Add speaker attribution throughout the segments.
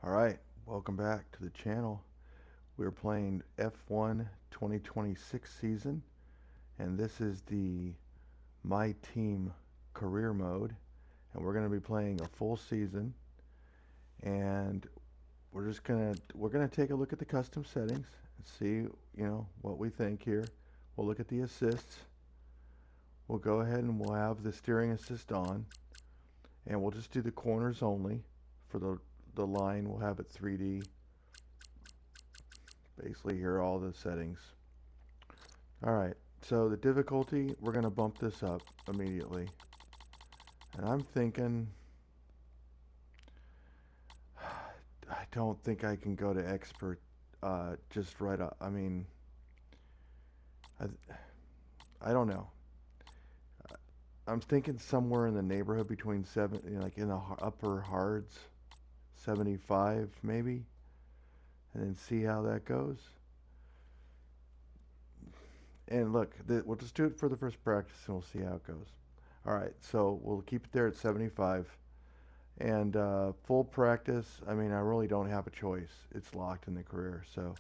Speaker 1: All right, welcome back to the channel. We're playing F1 2026 season, and this is the My Team career mode, and we're going to be playing a full season, and we're gonna take a look at the custom settings and see, what we think here. We'll look at the assists. We'll go ahead and we'll have the steering assist on, and we'll just do the corners only. For the line, we'll have it 3D. Basically, here are all the settings. All right, so the difficulty, we're going to bump this up immediately. And I'm thinking, I don't think I can go to expert just right up. I mean, I, I don't know. I'm thinking somewhere in the neighborhood between seven, like in the upper hards, 75 maybe, and then see how that goes. And look, we'll just do it for the first practice and we'll see how it goes. All right, so we'll keep it there at 75. And full practice, I mean, I really don't have a choice. It's locked in the career. So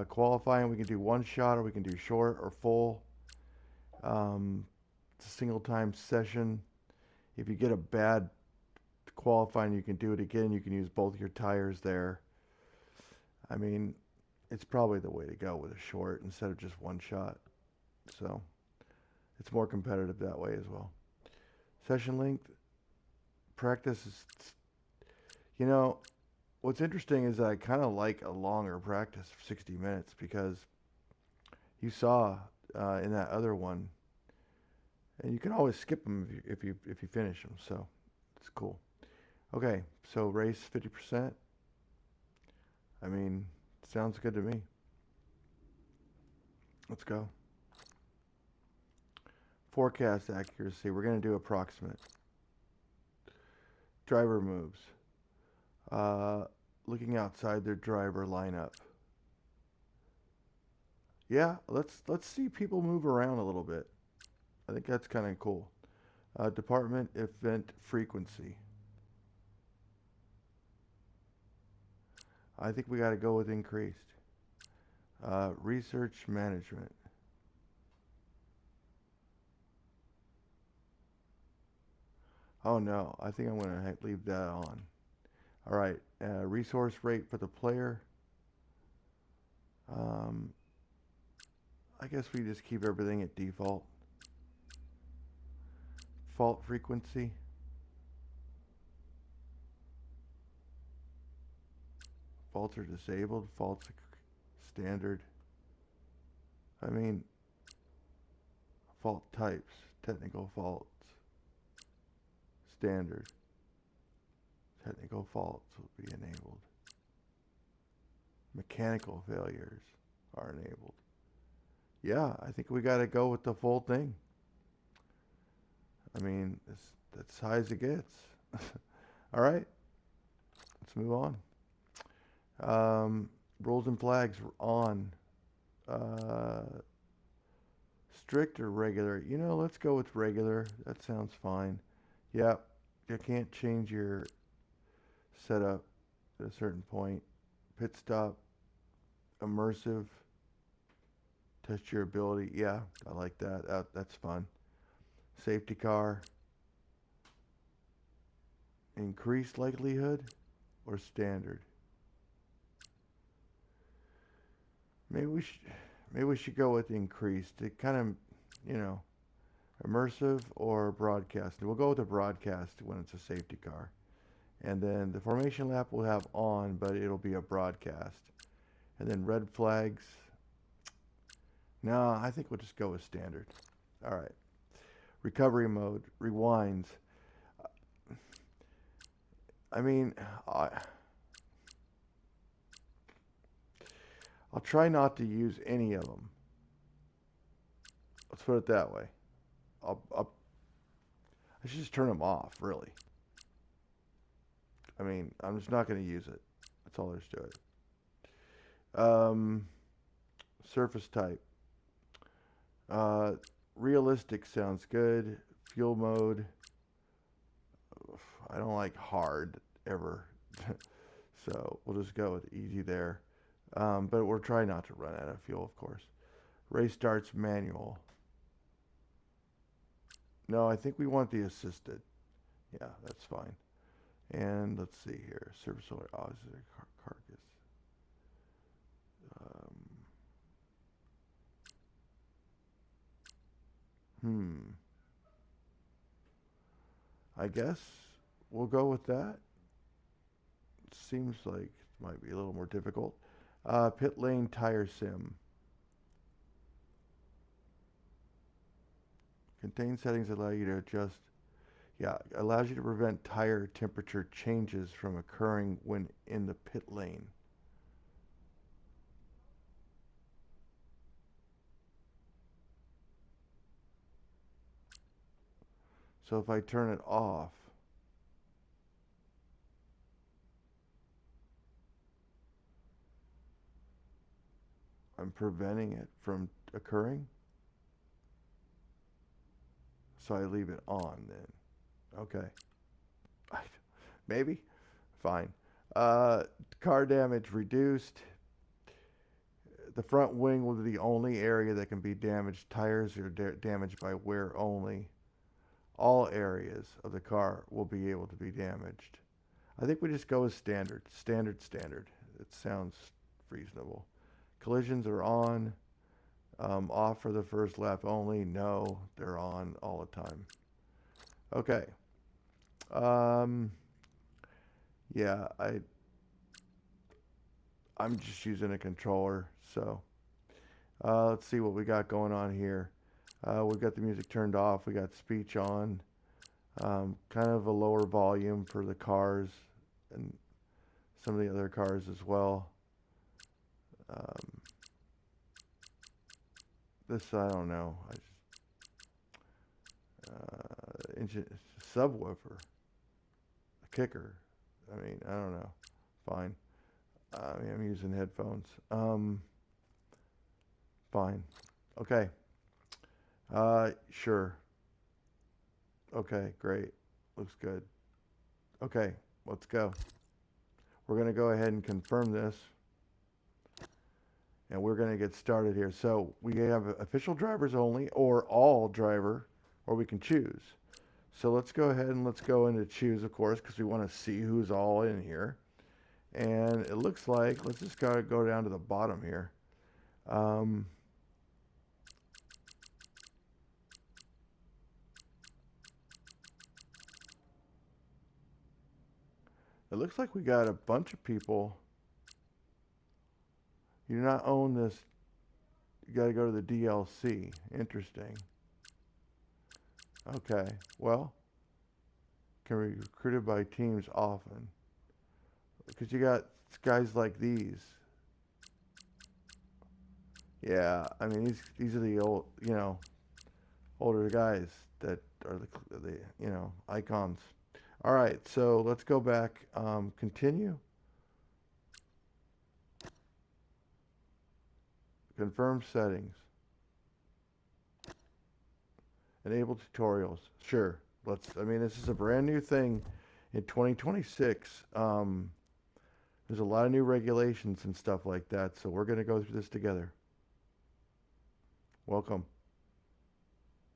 Speaker 1: qualifying, we can do one shot or we can do short or full. It's a single time session. If you get a bad qualifying, you can do it again. You can use both your tires there. I mean, it's probably the way to go with a short instead of just one shot. So it's more competitive that way as well. Session length, practice is, you know, what's interesting is that I kind of like a longer practice, 60 minutes, because you saw in that other one, and you can always skip them if you finish them. So it's cool. Okay, so race 50%. I mean, sounds good to me. Let's go. Forecast accuracy. We're gonna do approximate. Driver moves. Uh, Looking outside their driver lineup. Yeah, let's see people move around a little bit. I think that's kind of cool. Department event frequency. I think we got to go with increased. Research management. Oh no, I think I'm going to leave that on. All right, resource rate for the player. Um, I guess we just keep everything at default. Fault frequency. Faults are disabled. Faults standard. I mean, fault types. Technical faults. Standard. Technical faults will be enabled. Mechanical failures are enabled. Yeah, I think we got to go with the full thing. I mean, that's high as it gets. All right, let's move on. Rules and flags on. Uh, Strict or regular? Let's go with regular. That sounds fine. Yeah, you can't change your setup at a certain point. Pit stop, immersive, test your ability. Yeah, I like that. That's fun. Safety car, increased likelihood or standard? Maybe we should maybe we should go with increased. It kind of, you know, immersive or broadcast. We'll go with the broadcast when it's a safety car. And then the formation lap will have on, but it'll be a broadcast. And then red flags. No, I think we'll just go with standard. All right. Recovery mode, rewinds. I mean, I'll try not to use any of them. Let's put it that way. I should just turn them off, really. I mean, I'm just not going to use it. That's all there's to it. Surface type. Uh, Realistic sounds good. Fuel mode. I don't like hard ever. So we'll just go with easy there. But we're trying not to run out of fuel, of course. Race starts manual. No, I think we want the assisted. Yeah, that's fine. And let's see here. Service order auxiliary carcass. Um, hmm. I guess we'll go with that. Seems like it might be a little more difficult. Pit lane tire sim. Contain settings that allow you to adjust. Yeah, allows you to prevent tire temperature changes from occurring when in the pit lane. So if I turn it off, I'm preventing it from occurring. So I leave it on then. Okay. Maybe. Fine. Uh, Car damage reduced. The front wing will be the only area that can be damaged. Tires are damaged by wear only. All areas of the car will be able to be damaged. I think we just go with standard. Standard. It sounds reasonable. Collisions are on. Off for the first lap only. No, they're on all the time. Okay. Um, yeah, I'm just using a controller, so let's see what we got going on here. We've got the music turned off. We got speech on. Kind of a lower volume for the cars and some of the other cars as well. Um, this I don't know. Engine subwoofer, a kicker. I mean, I don't know. Fine. I mean, I'm using headphones. Fine. Okay. Sure. Okay, great. Looks good. Okay, let's go. We're going to go ahead and confirm this, and we're going to get started here. So we have official drivers only, or all driver, or we can choose. So let's go ahead and let's go into choose, of course, because we want to see who's all in here. And it looks like, let's just go down to the bottom here. Um, it looks like we got a bunch of people. You do not own this. You got to go to the DLC. Interesting. Okay. Well, can be recruited by teams often. Because you got guys like these. Yeah, I mean these are the old, older guys that are the icons. All right, so let's go back. Continue. Confirm settings. Enable tutorials. Sure. I mean, this is a brand new thing in 2026. There's a lot of new regulations and stuff like that, so we're going to go through this together. Welcome.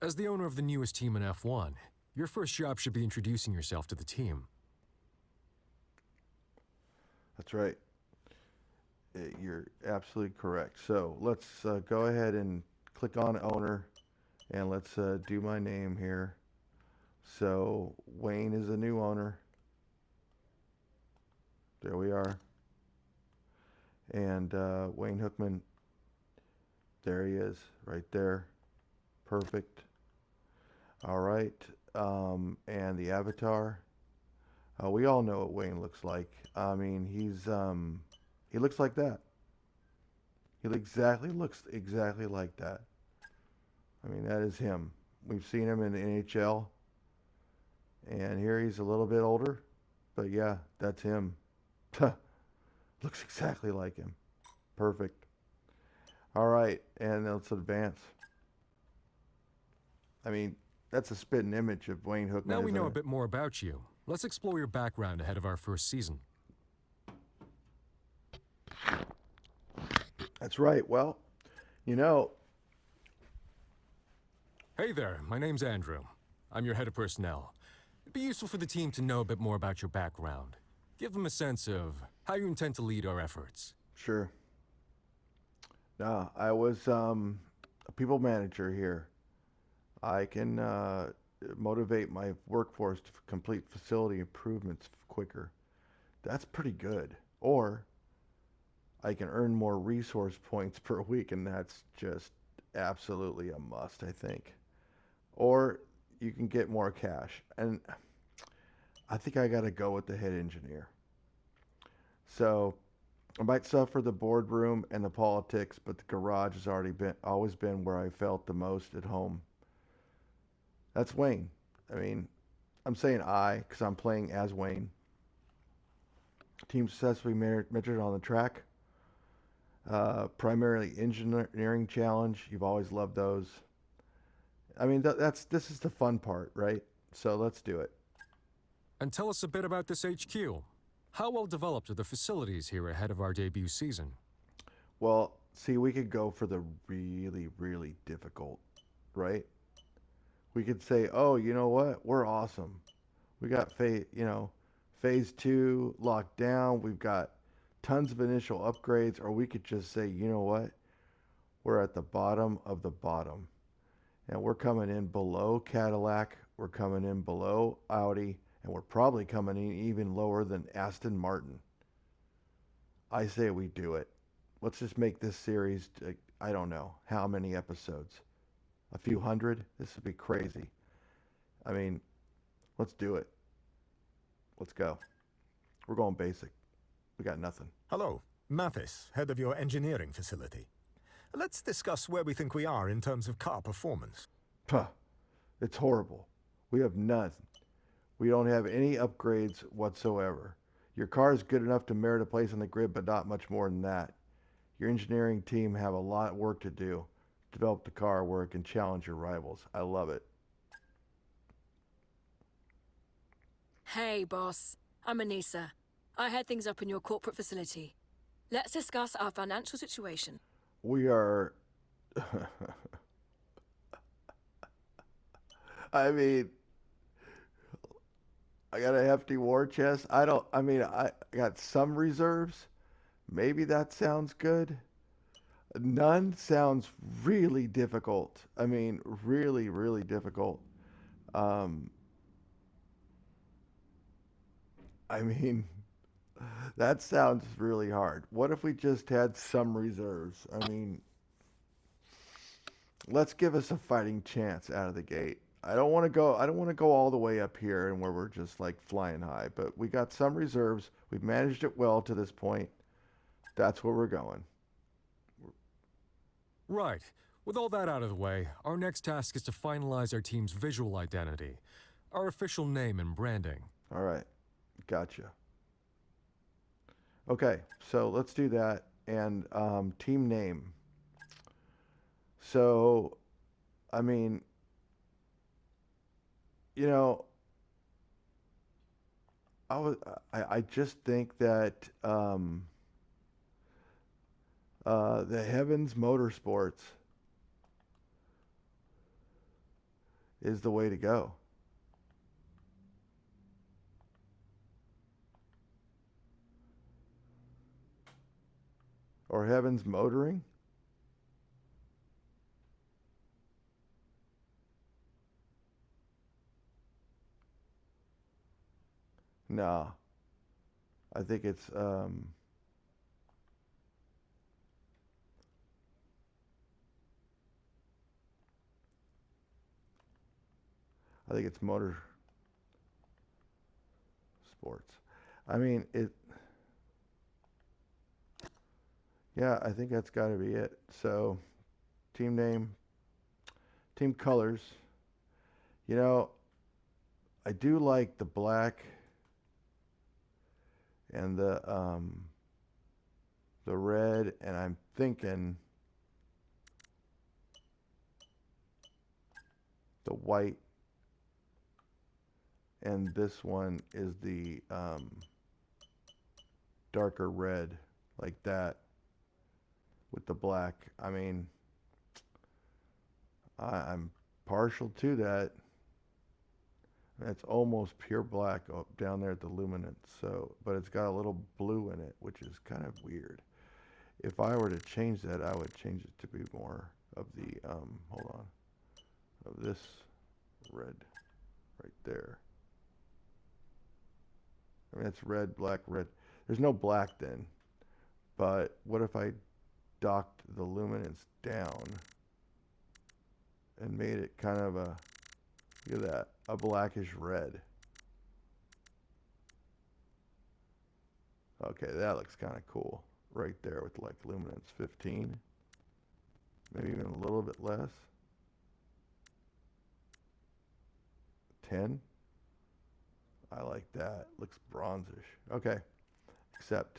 Speaker 2: As the owner of the newest team in F1, your first job should be introducing yourself to the team.
Speaker 1: That's right. You're absolutely correct. So let's go ahead and click on owner, and let's do my name here. So Wayne is a new owner. There we are. And Wayne Hookman, there he is, right there. Perfect. All right. And the avatar. We all know what Wayne looks like. I mean, he looks like that. He looks exactly like that. I mean, that is him. We've seen him in the NHL, and here he's a little bit older, but yeah, that's him. Looks exactly like him. Perfect. All right, and let's advance. I mean, that's a spitting image of Wayne Hookman.
Speaker 2: Now we know a bit more about you. Let's explore your background ahead of our first season.
Speaker 1: That's right. Well, you know,
Speaker 2: Hey there, my name's Andrew. I'm your head of personnel. It'd be useful for the team to know a bit more about your background. Give them a sense of how you intend to lead our efforts.
Speaker 1: sure. No, I was a people manager here. I can motivate my workforce to complete facility improvements quicker. That's pretty good. Or I can earn more resource points per week, and that's just absolutely a must, I think. Or you can get more cash. And I think I got to go with the head engineer. So I might suffer the boardroom and the politics, but the garage has always been where I felt the most at home. That's Wayne. I mean, I'm saying I because I'm playing as Wayne. Team successfully measured on the track. Primarily engineering challenge. You've always loved those. I mean, this is the fun part, right? So let's do it.
Speaker 2: And tell us a bit about this HQ. How well developed are the facilities here ahead of our debut season?
Speaker 1: Well, see, we could go for the really, really difficult, right? We could say, oh, you know what? We're awesome. We got phase two locked down. We've got tons of initial upgrades, or we could just say, you know what? We're at the bottom of the bottom, and we're coming in below Cadillac. We're coming in below Audi, and we're probably coming in even lower than Aston Martin. I say we do it. Let's just make this series. I don't know how many episodes. A few hundred. This would be crazy. I mean, let's do it. Let's go. We're going basic. We got nothing.
Speaker 3: Hello, Mathis, head of your engineering facility. Let's discuss where we think we are in terms of car performance.
Speaker 1: Puh, it's horrible. We have none. We don't have any upgrades whatsoever. Your car is good enough to merit a place on the grid, but not much more than that. Your engineering team have a lot of work to do. Develop the car where it can challenge your rivals. I love it.
Speaker 4: Hey, boss. I'm Anissa. I head things up in your corporate facility. Let's discuss our financial situation.
Speaker 1: We are. I mean, I got a hefty war chest. I don't. I mean, I got some reserves. Maybe that sounds good. None sounds really difficult. I mean, really, really difficult. Um, I mean, that sounds really hard. What if we just had some reserves? I mean, let's give us a fighting chance out of the gate. I don't want to go all the way up here and where we're just like flying high, but we got some reserves. We've managed it well to this point. That's where we're going.
Speaker 2: Right. With all that out of the way, our next task is to finalize our team's visual identity, our official name and branding.
Speaker 1: All right. Gotcha. Okay, so let's do that. And team name. So, I mean, you know, I was I just think that the Heavens Motorsports is the way to go. Or Heavens Motoring. No, I think it's I think it's Motor Sports. I mean it. Yeah, I think that's got to be it. So team name, team colors. You know, I do like the black and the red, and I'm thinking the white, and this one is the darker red, like that, with the black. I mean, I'm partial to that. That's almost pure black up down there at the luminance. So, but it's got a little blue in it, which is kind of weird. If I were to change that, I would change it to be more of the, hold on, of this red right there. I mean, it's red, black, red. There's no black then. But what if I docked the luminance down and made it kind of a, look at that, a blackish red. Okay, that looks kind of cool right there with like luminance 15. Maybe even a little bit less. 10. I like that. Looks bronzish. Okay, accept.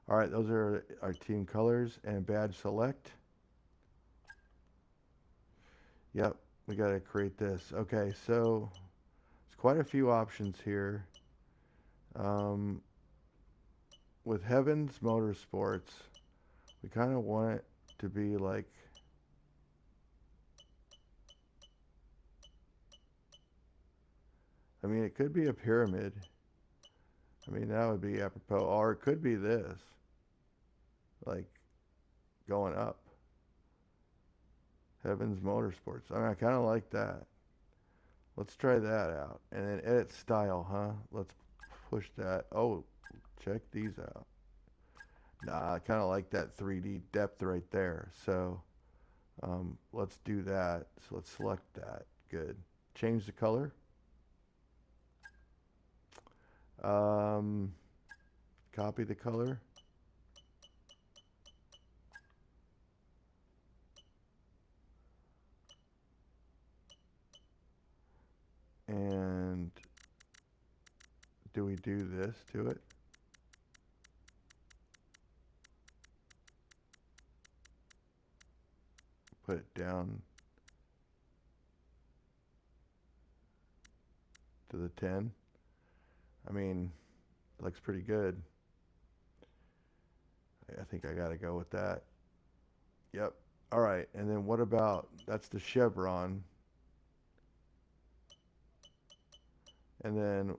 Speaker 1: All right, those are our team colors and badge select. Yep, we got to create this. Okay, so there's quite a few options here. With Heavens Motorsports, we kind of want it to be like, I mean, it could be a pyramid. I mean, that would be apropos. Or it could be this, like going up. Heavens Motorsports. I mean, I kind of like that. Let's try that out. And then edit style, huh? Let's push that. Oh, check these out. Nah, I kind of like that 3D depth right there. So let's do that. So let's select that. Good. Change the color. Copy the color. And do we do this to it? Put it down to the 10. I mean, it looks pretty good. I think I got to go with that. Yep. All right. And then what about, that's the chevron. And then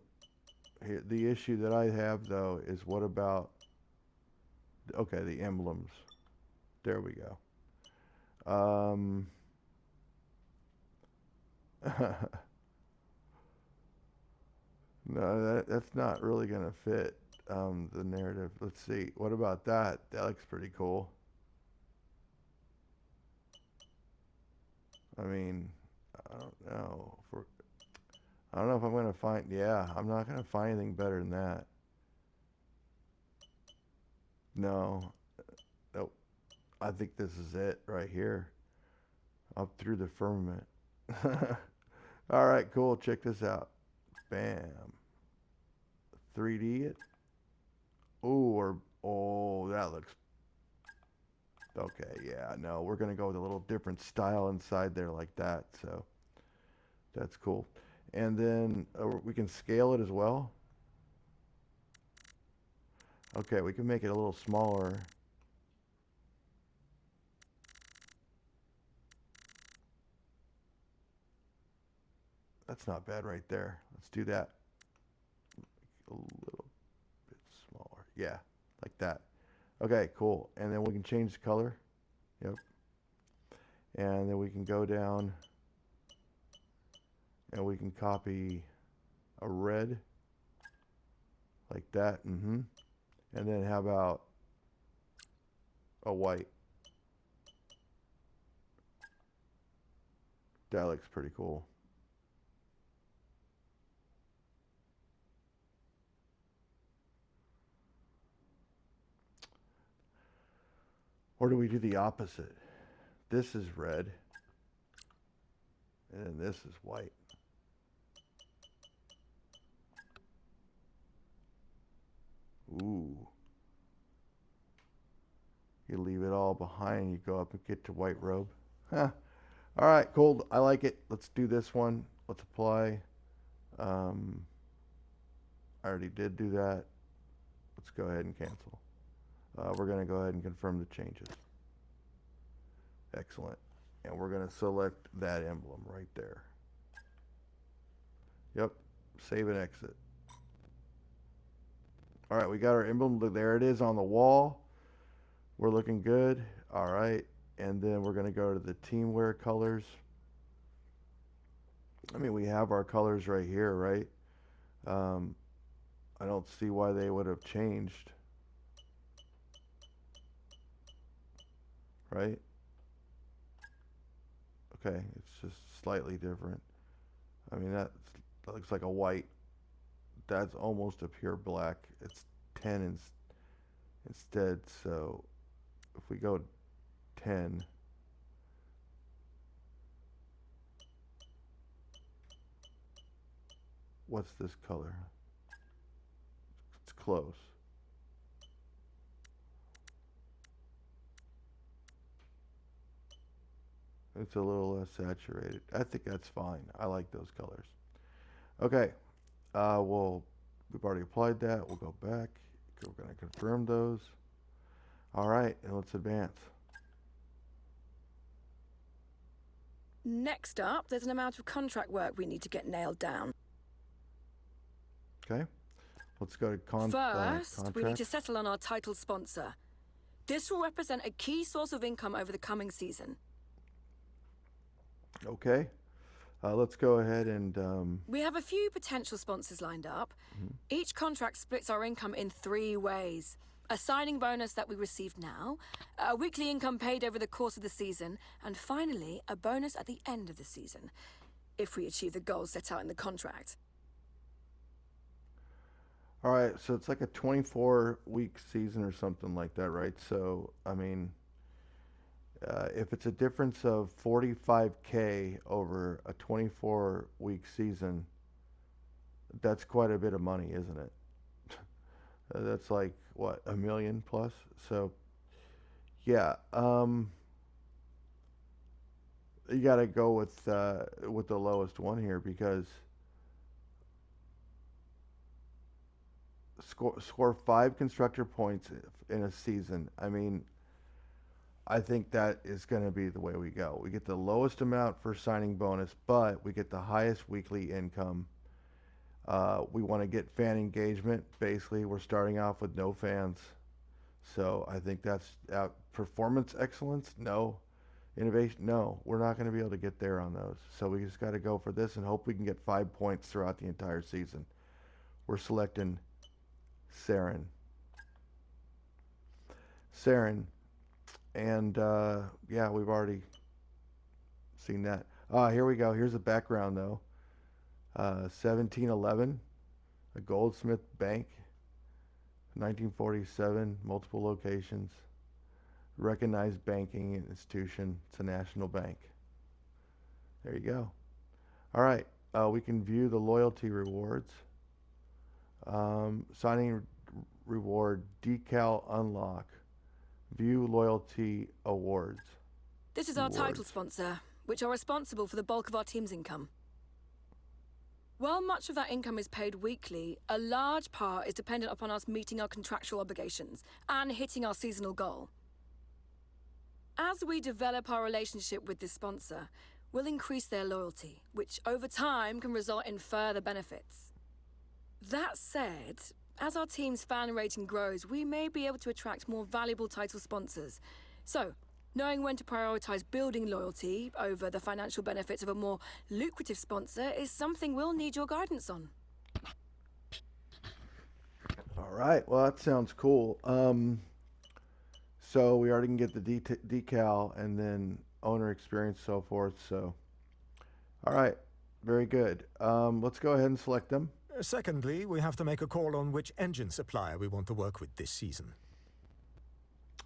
Speaker 1: here, the issue that I have though is what about, okay, the emblems. There we go. No, that's not really going to fit the narrative. Let's see. What about that? That looks pretty cool. I mean, I don't know. I don't know if I'm going to find, yeah, I'm not going to find anything better than that. No. Nope. I think this is it right here. Up through the firmament. All right, cool. Check this out. Bam. 3D it. Oh, that looks, okay, yeah, no, we're going to go with a little different style inside there like that. So that's cool. And then we can scale it as well. Okay, we can make it a little smaller. That's not bad right there. Let's do that. A little bit smaller. Yeah, like that. Okay, cool. And then we can change the color. Yep. And then we can go down and we can copy a red like that. And then how about a white? That looks pretty cool. Or do we do the opposite? This is red, and then this is white. Ooh. You leave it all behind, you go up and get to white robe. Huh. All right, cool. I like it. Let's do this one. Let's apply. I already did do that. Let's go ahead and cancel. We're going to go ahead and confirm the changes. Excellent. And we're going to select that emblem right there. Yep. Save and exit. All right, we got our emblem. There it is on the wall. We're looking good. All right. And then we're going to go to the teamwear colors. I mean, we have our colors right here, right? I don't see why they would have changed. Right? Okay, it's just slightly different. I mean, that looks like a white. That's almost a pure black. It's 10 instead. So if we go 10, what's this color? It's close. It's a little less saturated. I think that's fine. I like those colors. Okay. We've already applied that. We'll go back. We're going to confirm those. All right, and let's advance.
Speaker 4: Next up, there's an amount of contract work we need to get nailed down.
Speaker 1: Okay. Let's go to
Speaker 4: First, we need to
Speaker 1: contracts.
Speaker 4: settle on our title sponsor. This will represent a key source of income over the coming season.
Speaker 1: Okay. Let's go ahead and
Speaker 4: We have a few potential sponsors lined up. Each contract splits our income in 3 ways. A signing bonus that we receive now, a weekly income paid over the course of the season, and finally, a bonus at the end of the season, if we achieve the goals set out in the contract.
Speaker 1: all right, so it's like a 24-week season or something like that, right? So, I mean, if it's a difference of 45K over a 24-week season, that's quite a bit of money, isn't it? That's like what, $1 million plus? So, yeah, you got to go with the lowest one here because score 5 constructor points in a season. I mean, I think that is going to be the way we go. We get the lowest amount for signing bonus, but we get the highest weekly income. We want to get fan engagement. Basically, we're starting off with no fans. So I think that's performance excellence. No. Innovation. No. We're not going to be able to get there on those. So we just got to go for this and hope we can get 5 points throughout the entire season. We're selecting Saren. Saren. And yeah, we've already seen that. Here we go. Here's the background, though. 1711, a Goldsmith Bank, 1947, multiple locations, recognized banking institution. It's a national bank. There you go. All right, we can view the loyalty rewards. Signing reward decal unlock. View loyalty awards.
Speaker 4: This is our title sponsor, which are responsible for the bulk of our team's income. While much of that income is paid weekly, a large part is dependent upon us meeting our contractual obligations and hitting our seasonal goal. As we develop our relationship with this sponsor, we'll increase their loyalty, which over time can result in further benefits. That said, as our team's fan rating grows, we may be able to attract more valuable title sponsors. So, knowing when to prioritize building loyalty over the financial benefits of a more lucrative sponsor is something we'll need your guidance on.
Speaker 1: All right. Well, that sounds cool. So we already can get the decal and then owner experience, so forth. So, all right. Very good. Let's go ahead and select them.
Speaker 3: Secondly, we have to make a call on which engine supplier we want to work with this season.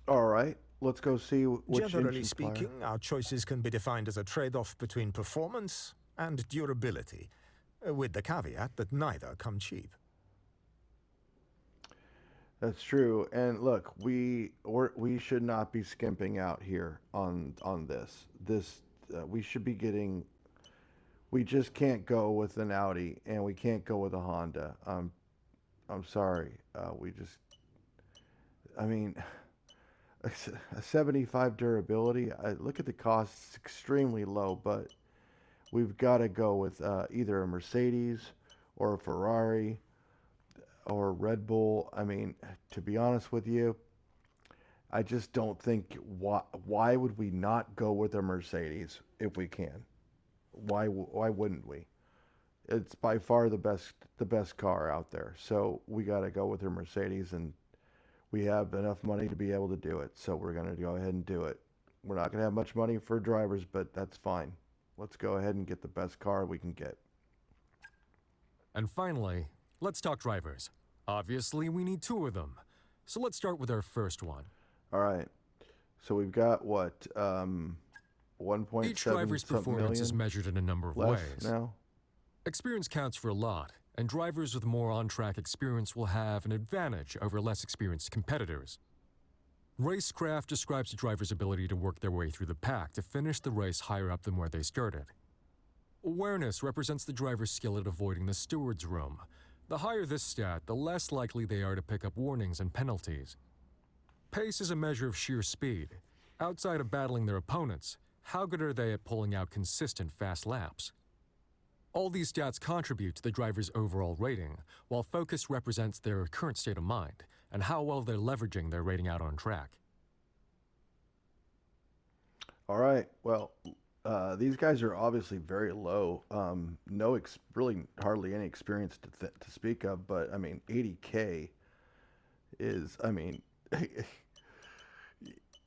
Speaker 1: All right. Let's go see which
Speaker 3: Generally
Speaker 1: engine supplier.
Speaker 3: speaking, our choices can be defined as a trade-off between performance and durability, with the caveat that neither come cheap.
Speaker 1: That's true. And look, we should not be skimping out here on this. We should be getting. We just can't go with an Audi, and we can't go with a Honda. I'm sorry. I mean, a 75 durability. I look at the cost; it's extremely low, but we've got to go with either a Mercedes or a Ferrari or a Red Bull. I mean, to be honest with you, I just don't think why would we not go with a Mercedes if we can? Why wouldn't we? It's by far the best car out there. So we got to go with a Mercedes, and we have enough money to be able to do it. So we're going to go ahead and do it. We're not going to have much money for drivers, but that's fine. Let's go ahead and get the best car we can get.
Speaker 2: And finally, let's talk drivers. Obviously, we need two of them. So let's start with our first one.
Speaker 1: All right. So we've got what,
Speaker 2: Each
Speaker 1: 1.7
Speaker 2: driver's
Speaker 1: something
Speaker 2: performance is
Speaker 1: million
Speaker 2: measured in a number of
Speaker 1: less
Speaker 2: ways.
Speaker 1: now.
Speaker 2: Experience counts for a lot, and drivers with more on-track experience will have an advantage over less experienced competitors. Racecraft describes a driver's ability to work their way through the pack to finish the race higher up than where they started. Awareness represents the driver's skill at avoiding the steward's room. The higher this stat, the less likely they are to pick up warnings and penalties. Pace is a measure of sheer speed. Outside of battling their opponents, how good are they at pulling out consistent fast laps? All these stats contribute to the driver's overall rating, while focus represents their current state of mind and how well they're leveraging their rating out on track.
Speaker 1: All right. Well, these guys are obviously very low. No, really hardly any experience to speak of. But I mean, 80K is. I mean,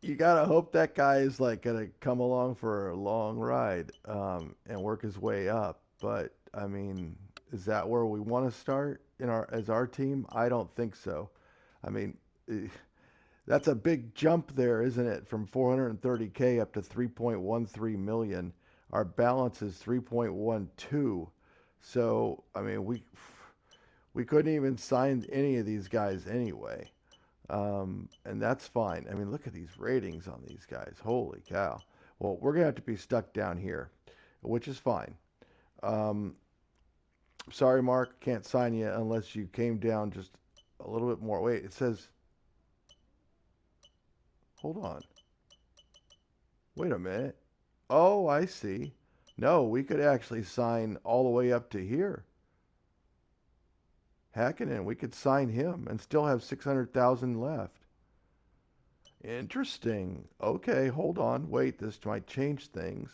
Speaker 1: you gotta hope that guy is like gonna come along for a long ride and work his way up. But I mean, is that where we want to start in our team? I don't think so. I mean, that's a big jump there, isn't it? From 430K up to 3.13 million. Our balance is 3.12. So I mean, we couldn't even sign any of these guys anyway. And that's fine. I mean, look at these ratings on these guys. Holy cow. Well, we're going to have to be stuck down here, which is fine. Sorry, Mark, can't sign you unless you came down just a little bit more. Wait, it says, hold on. Wait a minute. Oh, I see. No, we could actually sign all the way up to here. Hakkinen, we could sign him and still have 600,000 left. Interesting. Okay, hold on. Wait, this might change things.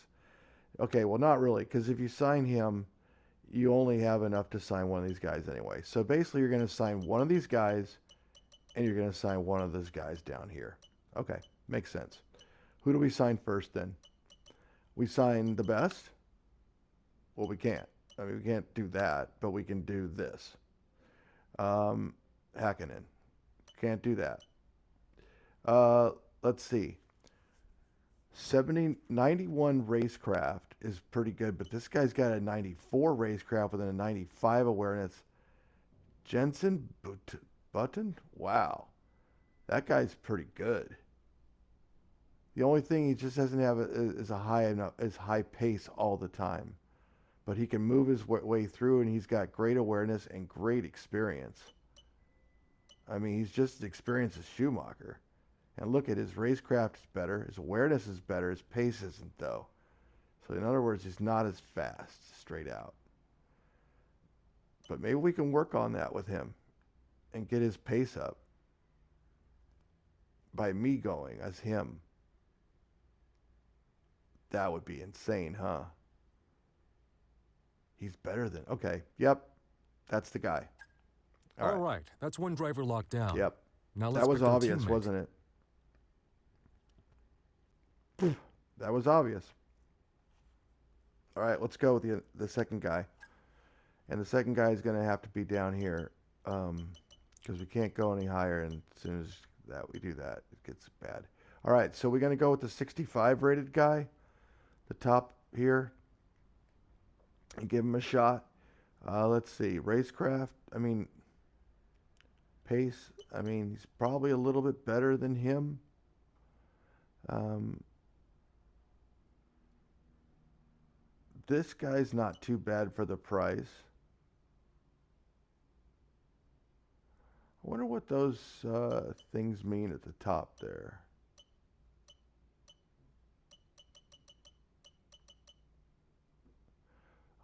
Speaker 1: Okay, well, not really, because if you sign him, you only have enough to sign one of these guys anyway. So basically, you're going to sign one of these guys, and you're going to sign one of those guys down here. Okay, makes sense. Who do we sign first then? We sign the best? Well, we can't. I mean, we can't do that, but we can do this. Hakkinen. Can't do that. Let's see. 91 racecraft is pretty good, but this guy's got a 94 racecraft with a 95 awareness. Jensen Button? Wow. That guy's pretty good. The only thing he just doesn't have is high pace all the time. But he can move his way through, and he's got great awareness and great experience. I mean, he's just as experienced as Schumacher. And look at his racecraft is better, his awareness is better, his pace isn't though. So in other words, he's not as fast, straight out. But maybe we can work on that with him and get his pace up by me going as him. That would be insane, huh? He's better than, okay, yep, that's the guy.
Speaker 2: All right, that's one driver locked down.
Speaker 1: Yep.
Speaker 2: Now let's
Speaker 1: That was
Speaker 2: pick our
Speaker 1: obvious,
Speaker 2: teammate.
Speaker 1: wasn't it? That was obvious. All right, let's go with the second guy. And the second guy is going to have to be down here because we can't go any higher. And as soon as we do that, it gets bad. All right, so we're going to go with the 65 rated guy, the top here, and give him a shot. Let's see, racecraft. I mean, pace. I mean, he's probably a little bit better than him. This guy's not too bad for the price. I wonder what those things mean at the top there.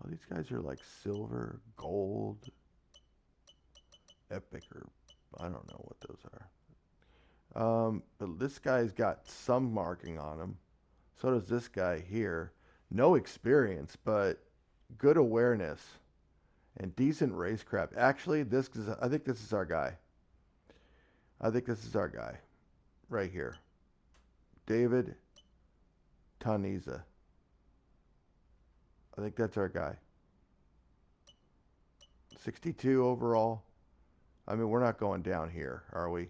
Speaker 1: Oh, these guys are like silver, gold, epic, or I don't know what those are. But this guy's got some marking on him. So does this guy here. No experience, but good awareness and decent racecraft. Actually, I think this is our guy. I think this is our guy right here. David Taniza. I think that's our guy. 62 overall. I mean, we're not going down here, are we?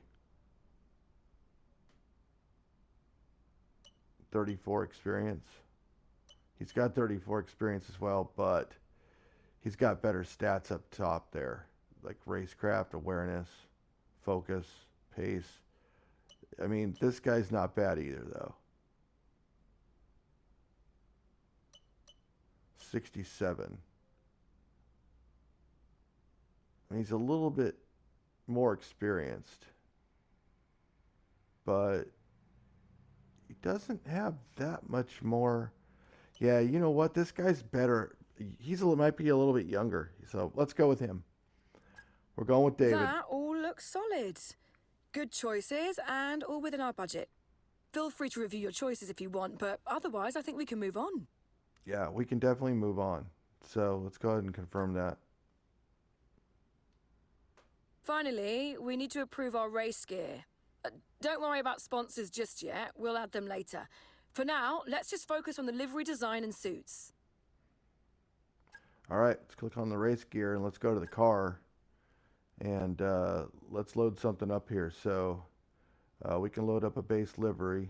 Speaker 1: 34 experience. He's got 34 experience as well, but he's got better stats up top there, like racecraft, awareness, focus, pace. I mean, this guy's not bad either, though. 67. And he's a little bit more experienced, but he doesn't have that much more. Yeah, you know what? This guy's better. Might be a little bit younger, so let's go with him. We're going with David.
Speaker 4: That all looks solid. Good choices and all within our budget. Feel free to review your choices if you want, but otherwise I think we can move on.
Speaker 1: Yeah, we can definitely move on. So let's go ahead and confirm that.
Speaker 4: Finally, we need to approve our race gear. Don't worry about sponsors just yet, we'll add them later. For now, let's just focus on the livery design and suits.
Speaker 1: All right, let's click on the race gear and let's go to the car. And let's load something up here. So we can load up a base livery.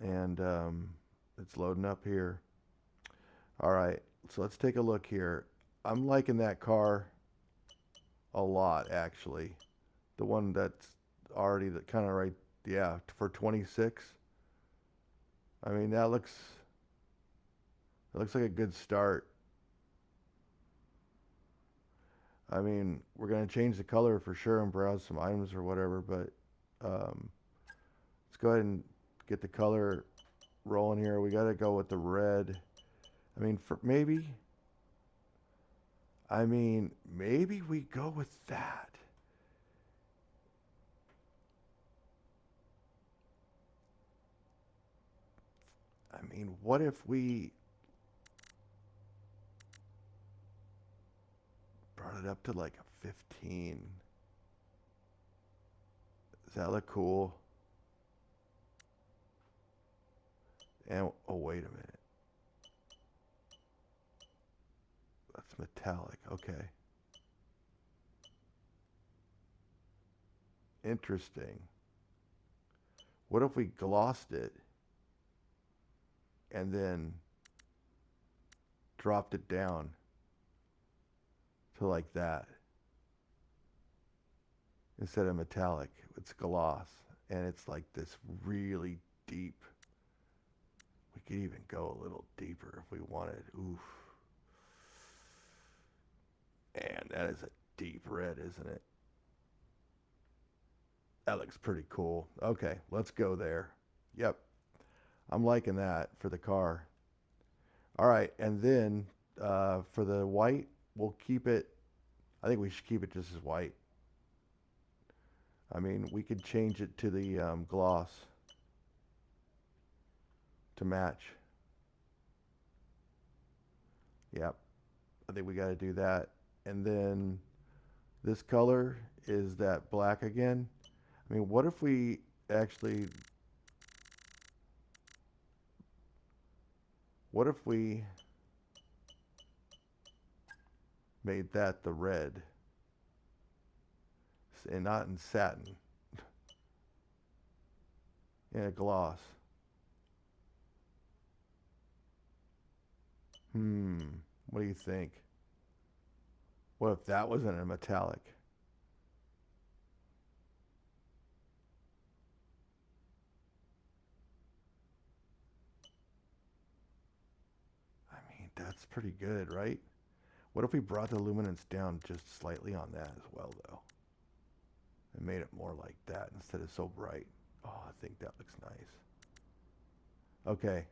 Speaker 1: And it's loading up here. All right, so let's take a look here. I'm liking that car a lot, actually. The one that's already kind of right, yeah, for 26. I mean, that looks like a good start. I mean, we're going to change the color for sure and browse some items or whatever, but let's go ahead and get the color rolling here. We got to go with the red. I mean, maybe we go with that. I mean, what if we brought it up to like a 15? Does that look cool? And, oh, wait a minute. That's metallic. Okay. Interesting. What if we glossed it and then dropped it down to like that instead of metallic? It's gloss and it's like this really deep. We could even go a little deeper if we wanted. Oof. Man, that is a deep red, isn't it? That looks pretty cool. Okay, let's go there. Yep. I'm liking that for the car. All right, and then for the white, we'll keep it. I think we should keep it just as white. I mean, we could change it to the gloss to match. Yep, I think we got to do that. And then this color is that black again. I mean, what if we actually, what if we made that the red and not in satin, in a gloss? What do you think? What if that wasn't a metallic? I mean, that's pretty good, right? What if we brought the luminance down just slightly on that as well, though? and made it more like that instead of so bright. Oh, I think that looks nice. Okay,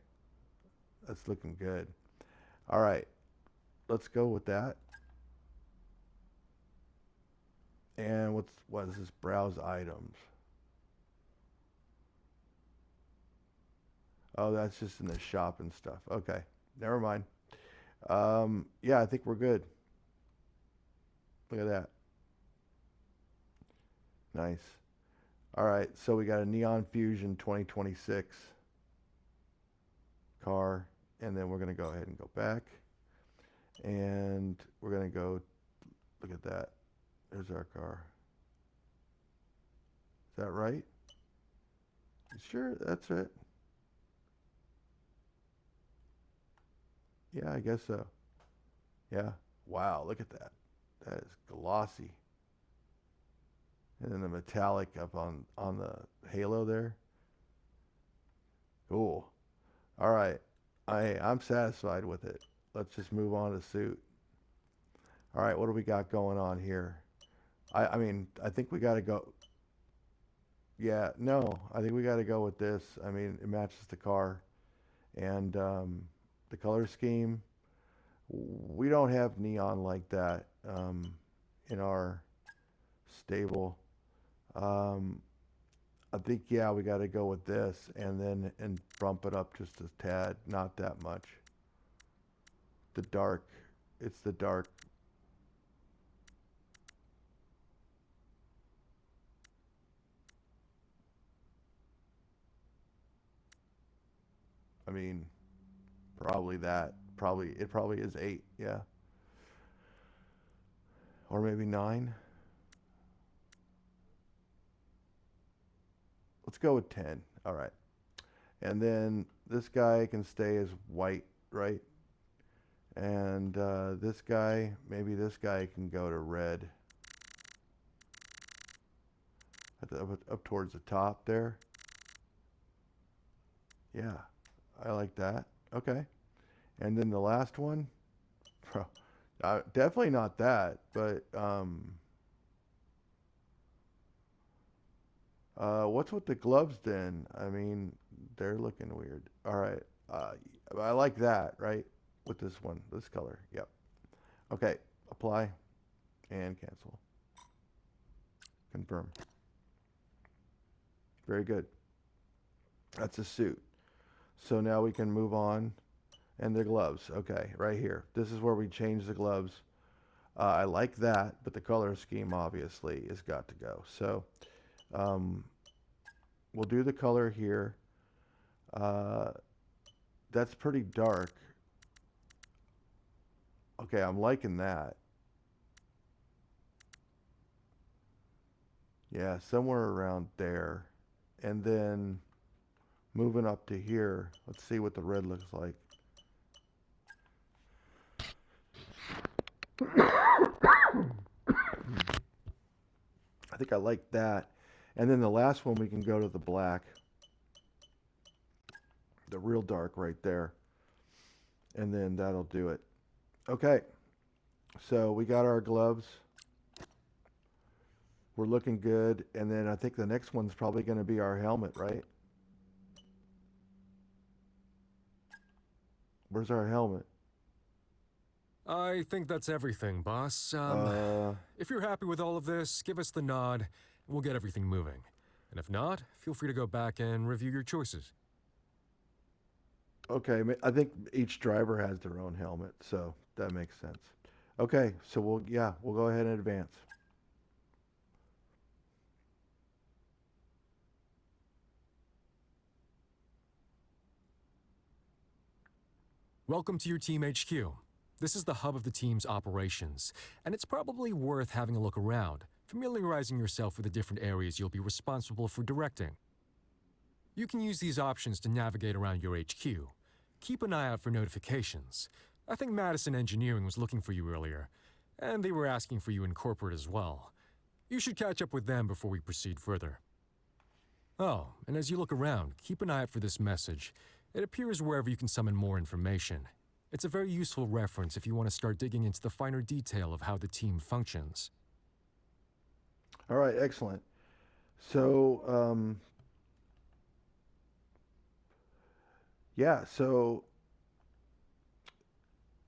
Speaker 1: that's looking good. All right, let's go with that. And what is this? Browse items. Oh, that's just in the shop and stuff. Okay, never mind. Yeah, I think we're good. Look at that. Nice. All right, so we got a Neon Fusion 2026 car, and then we're going to go ahead and go back. And we're going to go, look at that. There's our car. Is that right? Sure, that's it. Yeah, I guess so. Yeah. Wow, look at that. That is glossy. And then the metallic up on the halo there. Cool. All right. I'm satisfied with it. Let's just move on to suit. All right, what do we got going on here? I mean, I think we got to go. Yeah, no, I think we got to go with this. I mean, it matches the car and the color scheme. We don't have neon like that in our stable. Um, I think, yeah, we got to go with this and bump it up just a tad, not that much. The dark, it's the dark. I mean, probably that. It probably is 8, yeah. Or maybe 9. Let's go with 10. All right. And then this guy can stay as white, right? And this guy, maybe this guy can go to red. Up towards the top there. Yeah, I like that. Okay. And then the last one, definitely not that, but what's with the gloves then? I mean, they're looking weird. All right. I like that, right? With this one, this color. Yep. Okay. Apply and cancel. Confirm. Very good. That's a suit. So now we can move on. And the gloves. Okay, right here. This is where we change the gloves. I like that, but the color scheme obviously has got to go. So we'll do the color here. That's pretty dark. Okay, I'm liking that. Yeah, somewhere around there. And then moving up to here, let's see what the red looks like. I think I like that. And then the last one, we can go to the black. The real dark right there. And then that'll do it. Okay. So we got our gloves. We're looking good. And then I think the next one's probably going to be our helmet, right? Where's our helmet?
Speaker 2: I think that's everything, boss. If you're happy with all of this, give us the nod, and we'll get everything moving. And if not, feel free to go back and review your choices.
Speaker 1: Okay, I think each driver has their own helmet, so that makes sense. Okay, so we'll go ahead and advance.
Speaker 2: Welcome to your Team HQ. This is the hub of the team's operations, and it's probably worth having a look around, familiarizing yourself with the different areas you'll be responsible for directing. You can use these options to navigate around your HQ. Keep an eye out for notifications. I think Madison Engineering was looking for you earlier, and they were asking for you in corporate as well. You should catch up with them before we proceed further. Oh, and as you look around, keep an eye out for this message. It appears wherever you can summon more information. It's a very useful reference if you want to start digging into the finer detail of how the team functions.
Speaker 1: All right, excellent. So, yeah, so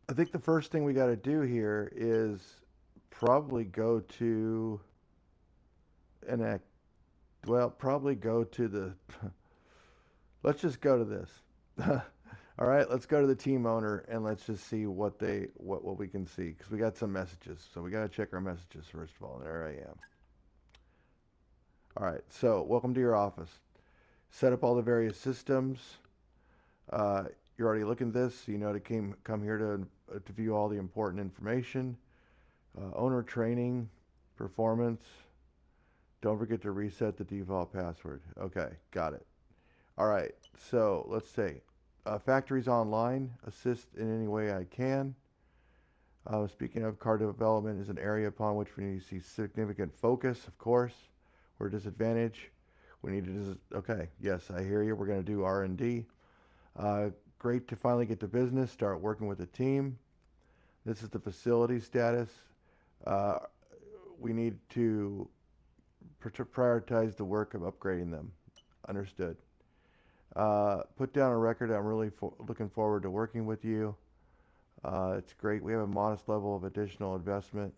Speaker 1: I think the first thing we got to do here is probably go to an act. Well, probably go to the. Let's just go to this. All right, let's go to the team owner and let's just see what we can see because we got some messages. So we got to check our messages first of all. And there I am. All right, so welcome to your office. Set up all the various systems. Uh, you're already looking at this, so you know to come here to view all the important information. Owner training, performance. Don't forget to reset the default password. Okay, got it. All right, so let's say factories online, assist in any way I can. Speaking of, car development is an area upon which we need to see significant focus, of course. We're a disadvantage. We need to, okay, yes, I hear you. We're going to do R&D. Great to finally get to business, start working with the team. This is the facility status. Uh, we need to prioritize the work of upgrading them. Understood. Put down a record. I'm really looking forward to working with you. It's great. We have a modest level of additional investment.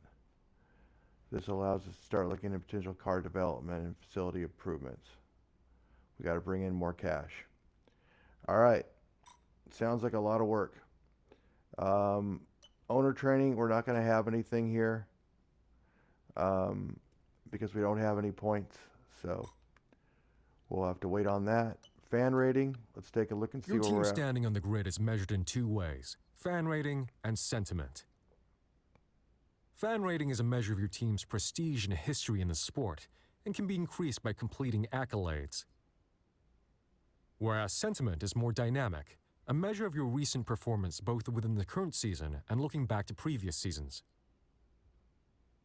Speaker 1: This allows us to start looking at potential car development and facility improvements. We got to bring in more cash. All right. Sounds like a lot of work. Owner training, we're not going to have anything here because we don't have any points. So we'll have to wait on that. Fan rating, let's take a look and see
Speaker 2: Your
Speaker 1: where
Speaker 2: team
Speaker 1: we're at.
Speaker 2: standing on the grid is measured in two ways: fan rating and sentiment. Fan rating is a measure of your team's prestige and history in the sport and can be increased by completing accolades. Whereas sentiment is more dynamic, a measure of your recent performance both within the current season and looking back to previous seasons.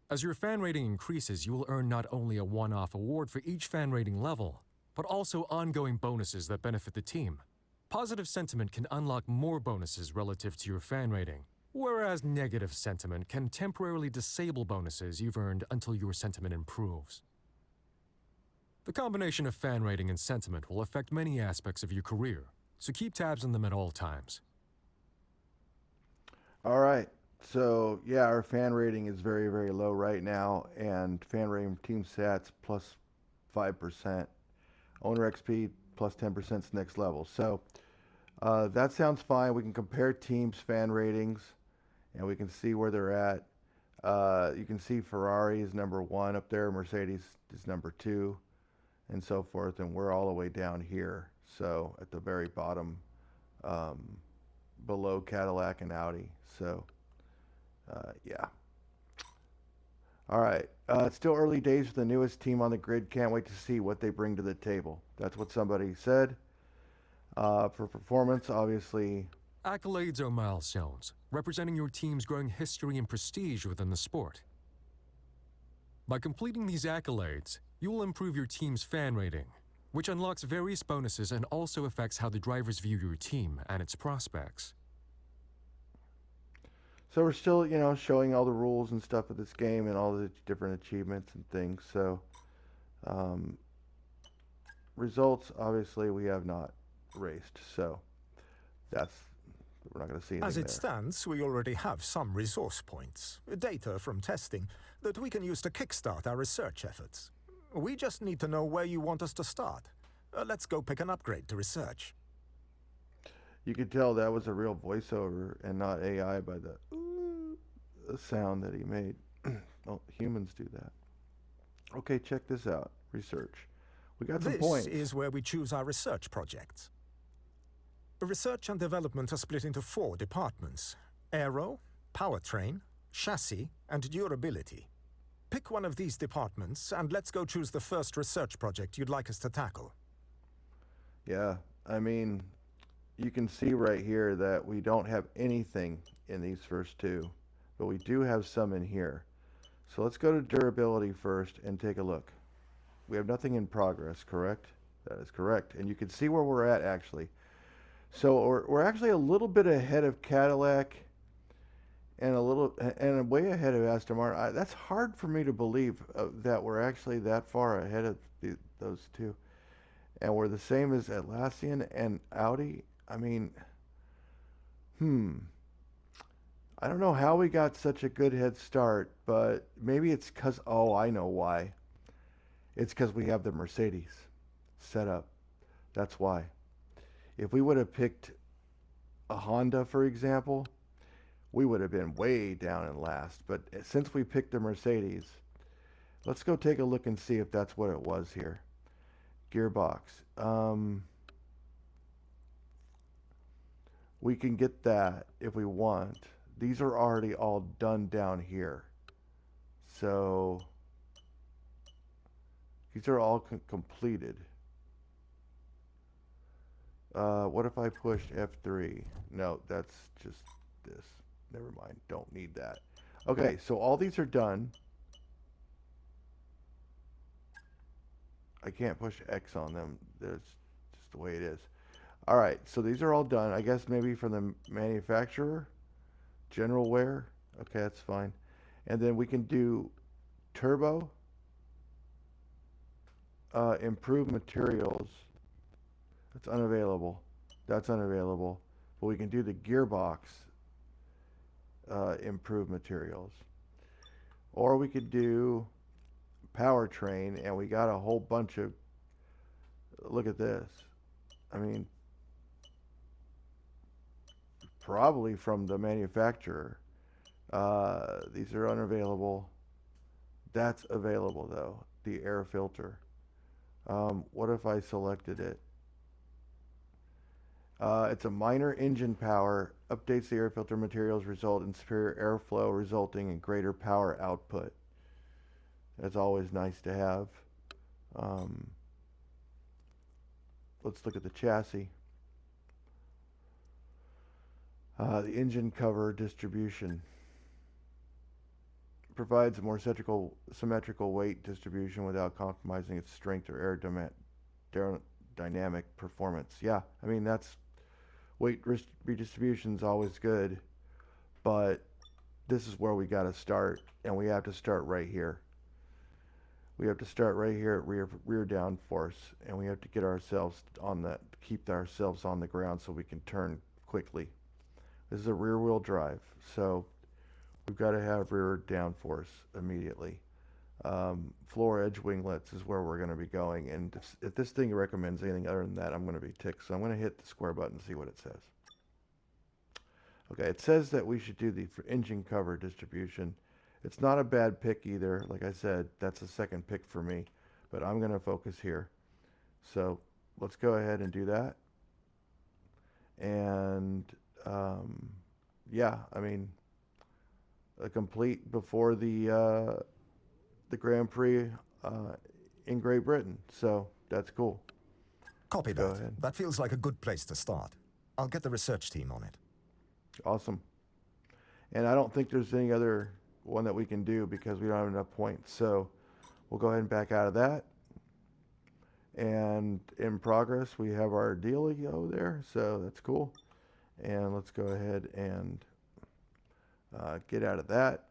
Speaker 2: As your fan rating increases, you will earn not only a one-off award for each fan rating level, but also ongoing bonuses that benefit the team. Positive sentiment can unlock more bonuses relative to your fan rating, whereas negative sentiment can temporarily disable bonuses you've earned until your sentiment improves. The combination of fan rating and sentiment will affect many aspects of your career, so keep tabs on them at all times.
Speaker 1: All right. So, yeah, our fan rating is very, very low right now, and fan rating team stats plus 5%. Owner XP plus 10% is next level. So, that sounds fine. We can compare teams' fan ratings, and we can see where they're at. You can see Ferrari is number 1 up there, Mercedes is number 2, and so forth, and we're all the way down here. So, at the very bottom, below Cadillac and Audi. So, yeah. All right. It's still early days for the newest team on the grid. Can't wait to see what they bring to the table. That's what somebody said. For performance, obviously.
Speaker 2: Accolades are milestones, representing your team's growing history and prestige within the sport. By completing these accolades, you will improve your team's fan rating, which unlocks various bonuses and also affects how the drivers view your team and its prospects.
Speaker 1: So we're still, showing all the rules and stuff of this game and all the different achievements and things. So, um, results, obviously, we have not raced. So, we're not going to see anything
Speaker 3: As it
Speaker 1: there.
Speaker 3: stands, we already have some resource points, data from testing, that we can use to kickstart our research efforts. We just need to know where you want us to start. Let's go pick an upgrade to research.
Speaker 1: You could tell that was a real voiceover and not AI by the sound that he made. Well, humans do that. Okay, check this out. Research. We got some points.
Speaker 3: This is where we choose our research projects. Research and development are split into 4 departments: aero, powertrain, chassis, and durability. Pick one of these departments, and let's go choose the first research project you'd like us to tackle.
Speaker 1: Yeah, I mean, you can see right here that we don't have anything in these first 2, but we do have some in here. So let's go to durability first and take a look. We have nothing in progress, correct? That is correct. And you can see where we're at, actually. So we're actually a little bit ahead of Cadillac and a little and way ahead of Aston Martin. That's hard for me to believe that we're actually that far ahead of those two, and we're the same as Atlassian and Audi. I mean, hmm. I don't know how we got such a good head start, but maybe it's because, oh, I know why. It's because we have the Mercedes set up. That's why. If we would have picked a Honda, for example, we would have been way down in last. But since we picked the Mercedes, let's go take a look and see if that's what it was here. Gearbox. We can get that if we want. These are already all done down here. So these are all completed. What if I pushed F3? No, that's just this. Never mind. Don't need that. Okay, so all these are done. I can't push X on them. That's just the way it is. All right, so these are all done. I guess maybe from the manufacturer, general wear. Okay, that's fine. And then we can do turbo, improved materials. That's unavailable. That's unavailable. But we can do the gearbox, improved materials. Or we could do powertrain, and we got a whole bunch of, look at this. I mean, probably from the manufacturer. These are unavailable. That's available though, the air filter. What if I selected it? It's a minor engine power, updates the air filter materials, result in superior airflow, resulting in greater power output. That's always nice to have. Um, let's look at the chassis. The engine cover distribution provides a more symmetrical weight distribution without compromising its strength or aerodynamic performance. Yeah, I mean, that's weight redistribution is always good, but this is where we got to start, and we have to start right here. We have to start right here at rear downforce, and we have to get ourselves on that, keep ourselves on the ground so we can turn quickly. This is a rear wheel drive, so we've got to have rear downforce immediately. Floor edge winglets is where we're going to be going, and if this thing recommends anything other than that, I'm going to be ticked. So I'm going to hit the square button and see what it says. Okay, it says that we should do the engine cover distribution. It's not a bad pick either. Like I said, that's a second pick for me, but I'm going to focus here. So let's go ahead and do that. And yeah, I mean, a complete before the Grand Prix in Great Britain. So that's cool.
Speaker 3: Copy
Speaker 1: Go
Speaker 3: that.
Speaker 1: ahead.
Speaker 3: That feels like a good place to start. I'll get the research team on it.
Speaker 1: Awesome. And I don't think there's any other one that we can do because we don't have enough points. So we'll go ahead and back out of that. And in progress, we have our dealio there. So that's cool. And let's go ahead and get out of that.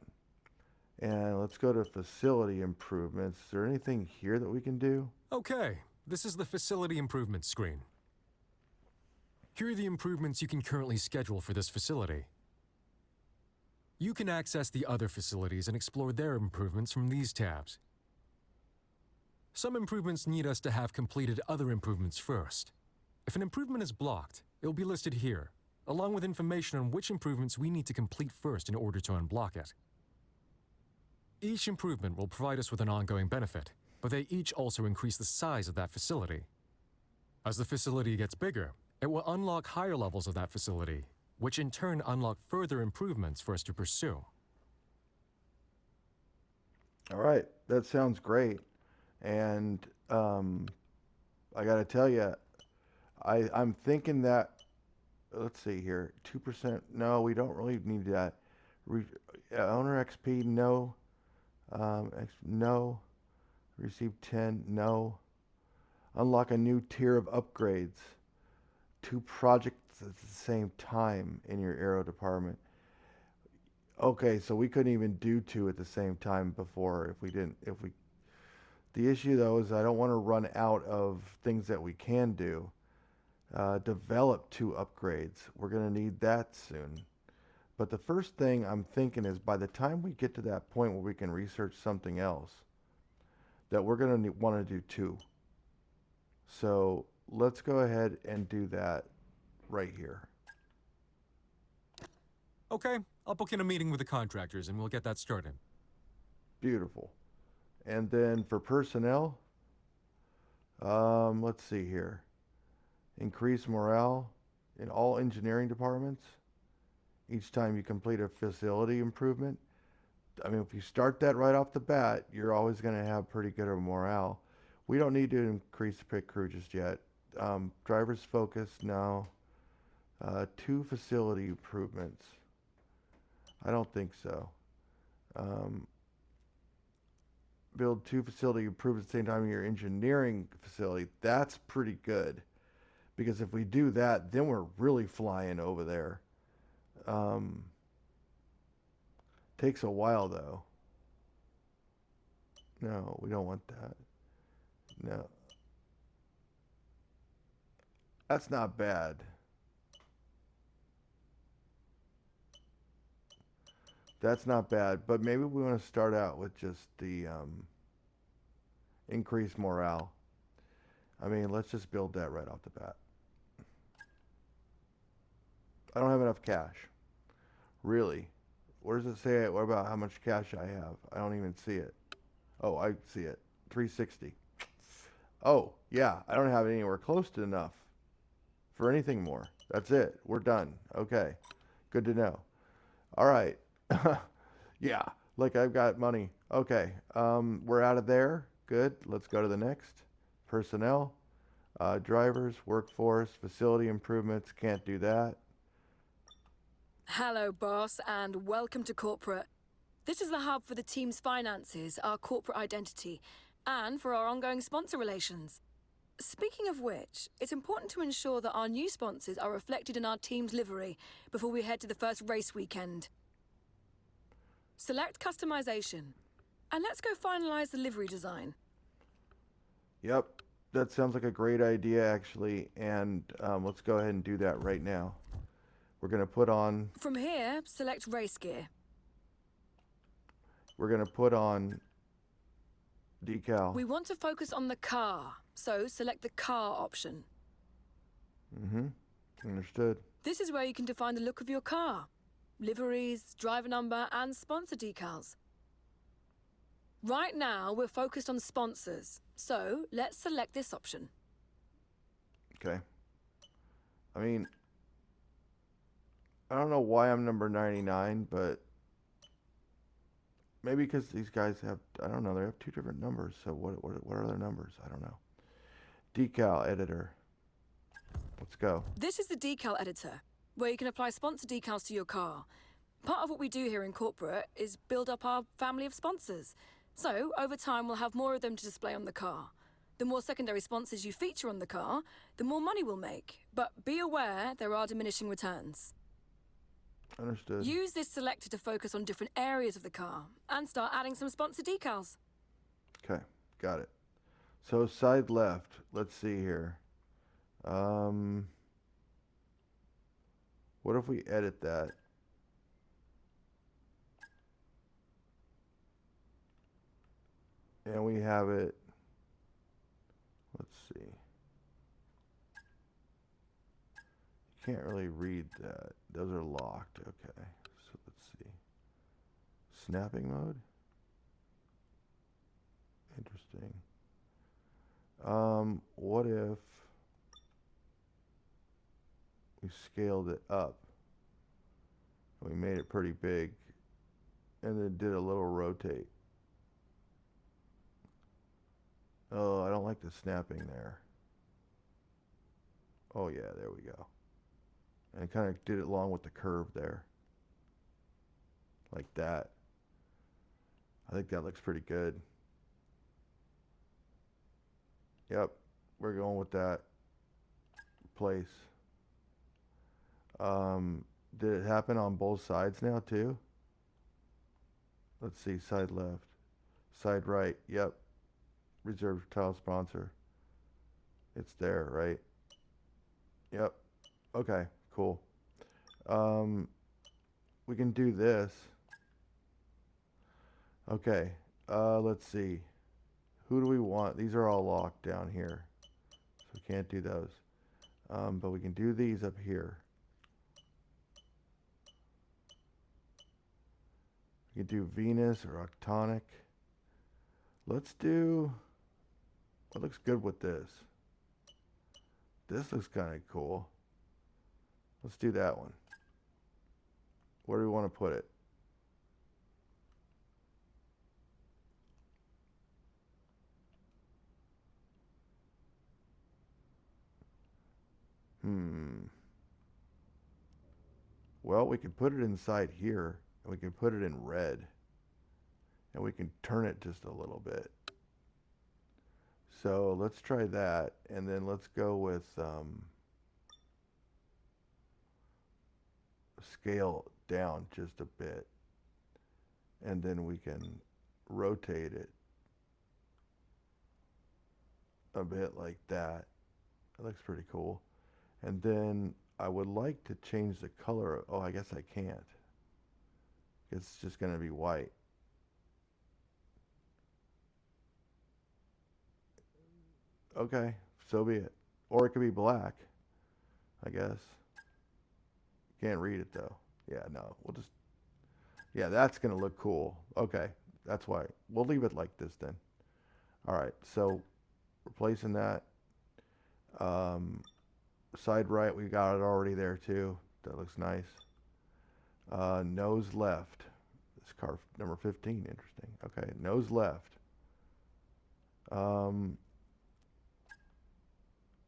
Speaker 1: And let's go to facility improvements. Is there anything here that we can do?
Speaker 2: Okay, this is the facility improvement screen. Here are the improvements you can currently schedule for this facility. You can access the other facilities and explore their improvements from these tabs. Some improvements need us to have completed other improvements first. If an improvement is blocked, it will be listed here, along with information on which improvements we need to complete first in order to unblock it. Each improvement will provide us with an ongoing benefit, but they each also increase the size of that facility. As the facility gets bigger, it will unlock higher levels of that facility, which in turn unlock further improvements for us to pursue.
Speaker 1: All right, that sounds great. And I got to tell you, I'm thinking that, let's see here, 2%. No, we don't really need that. Owner XP, no. No. Receive 10, no. Unlock a new tier of upgrades. 2 projects at the same time in your aero department. Okay, so we couldn't even do two at the same time before if we didn't, if we, the issue though is I don't want to run out of things that we can do. Develop two upgrades. We're going to need that soon. But the first thing I'm thinking is by the time we get to that point where we can research something else, that we're going to want to do two. So let's go ahead and do that right here.
Speaker 2: Okay, I'll book in a meeting with the contractors and we'll get that started.
Speaker 1: Beautiful. And then for personnel, let's see here. Increase morale in all engineering departments. Each time you complete a facility improvement. I mean, if you start that right off the bat, you're always going to have pretty good morale. We don't need to increase the pit crew just yet. Drivers focus, no. Two facility improvements. I don't think so. Build two facility improvements at the same time in your engineering facility. That's pretty good. Because if we do that, then we're really flying over there. Takes a while though. No, we don't want that. No. That's not bad. That's not bad, but maybe we want to start out with just the increased morale. I mean, let's just build that right off the bat. I don't have enough cash. Really? Where does it say? What about how much cash I have? I don't even see it. Oh, I see it. 360. Oh, yeah, I don't have anywhere close to enough for anything more. That's it. We're done. Okay. Good to know. All right. Yeah, like I've got money. Okay. We're out of there. Good. Let's go to the next. Personnel, drivers, workforce, facility improvements. Can't do that.
Speaker 4: Hello, boss, and welcome to corporate. This is the hub for the team's finances, our corporate identity, and for our ongoing sponsor relations. Speaking of which, it's important to ensure that our new sponsors are reflected in our team's livery before we head to the first race weekend. Select customization, and let's go finalize the livery design.
Speaker 1: Yep, that sounds like a great idea, actually. And let's go ahead and do that right now. We're going to put on...
Speaker 4: From here, select race gear.
Speaker 1: We're going to put on decal.
Speaker 4: We want to focus on the car, so select the car option.
Speaker 1: Mm-hmm. Understood.
Speaker 4: This is where you can define the look of your car. Liveries, driver number, and sponsor decals. Right now, we're focused on sponsors, so let's select this option.
Speaker 1: Okay. I mean, I don't know why I'm number 99, but maybe because these guys have, I don't know, they have two different numbers. So what are their numbers? I don't know. Decal editor. Let's go.
Speaker 4: This is the decal editor, where you can apply sponsor decals to your car. Part of what we do here in corporate is build up our family of sponsors. So, over time, we'll have more of them to display on the car. The more secondary sponsors you feature on the car, the more money we'll make. But be aware, there are diminishing returns.
Speaker 1: Understood.
Speaker 4: Use this selector to focus on different areas of the car and start adding some sponsor decals.
Speaker 1: Okay, got it. So side left, let's see here. What if we edit that? And we have it, let's see. Can't really read that. Those are locked. Okay, so let's see. Snapping mode? Interesting. What if we scaled it up? We made it pretty big and then did a little rotate. Oh, I don't like the snapping there. Oh yeah, there we go. And kind of did it along with the curve there. Like that. I think that looks pretty good. Yep, we're going with that place. Did it happen on both sides now too? Let's see, side left, side right. Yep, reserved title sponsor. It's there, right? Yep. Okay, cool. Um, we can do this. Okay. Let's see. Who do we want? These are all locked down here, so we can't do those. But we can do these up here. We can do Venus or Octonic. Let's do. What looks good with this? This looks kind of cool. Let's do that one. Where do we want to put it? Well, we can put it inside here, and we can put it in red, and we can turn it just a little bit. So let's try that, and then let's go with scale down just a bit, and then we can rotate it a bit like that. That looks pretty cool. And then I would like to change the color. Oh, I guess I can't. It's just going to be white. Okay, so be it. Or it could be black, I guess. Can't read it though. Yeah, no, we'll just, yeah, that's going to look cool. Okay, that's why. We'll leave it like this then. All right, so replacing that. Side right, we got it already there too. That looks nice. Nose left. This car number 15, interesting. Okay, nose left.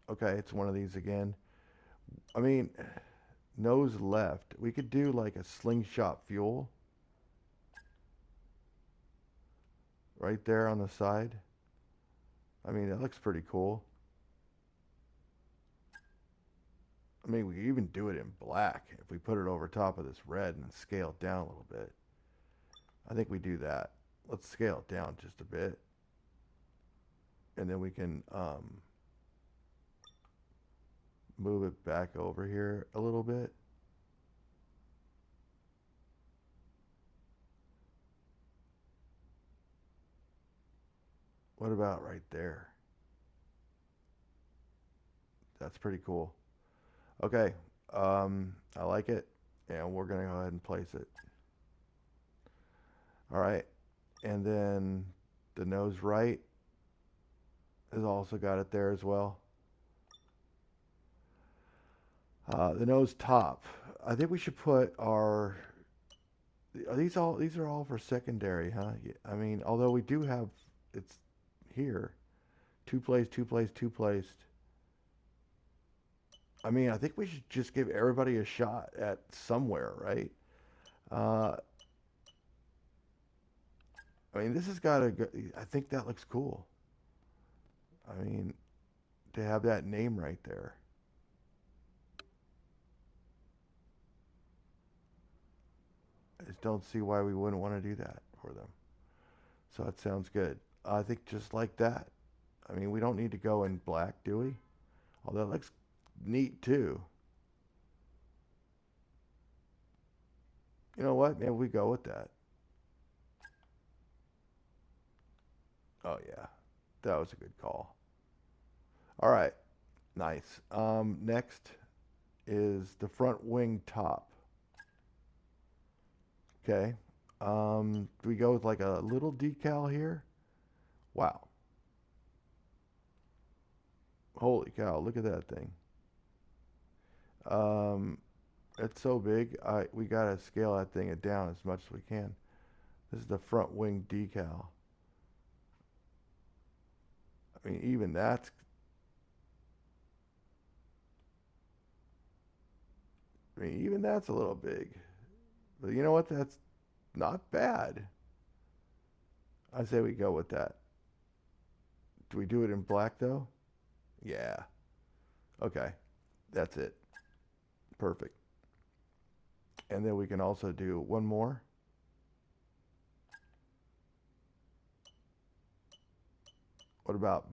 Speaker 1: Okay, it's one of these again. I mean, nose left. We could do like a slingshot fuel right there on the side. I mean, that looks pretty cool. I mean, we could even do it in black if we put it over top of this red and scale it down a little bit. I think we do that. Let's scale it down just a bit. And then we can move it back over here a little bit. What about right there? That's pretty cool. Okay, I like it, and we're gonna go ahead and place it. All right, and then the nose right has also got it there as well. The nose top. I think we should put our. Are these all? These are all for secondary, huh? Yeah, I mean, although we do have, it's here, two placed, two placed, two placed. I mean, I think we should just give everybody a shot at somewhere, right? Uh, I mean, this has got to go. I think that looks cool. I mean, to have that name right there. I just don't see why we wouldn't want to do that for them. So that sounds good. I think just like that. I mean, we don't need to go in black, do we? Although that looks neat too. You know what? Maybe we go with that. Oh yeah, that was a good call. All right, nice. Next is the front wing top. Okay. Do we go with like a little decal here? Wow. Holy cow, look at that thing. Um, it's so big. We gotta scale that thing down as much as we can. This is the front wing decal. I mean, even that's. I mean, even that's a little big. But you know what? That's not bad. I say we go with that. Do we do it in black though? Yeah. Okay. That's it. Perfect. And then we can also do one more. about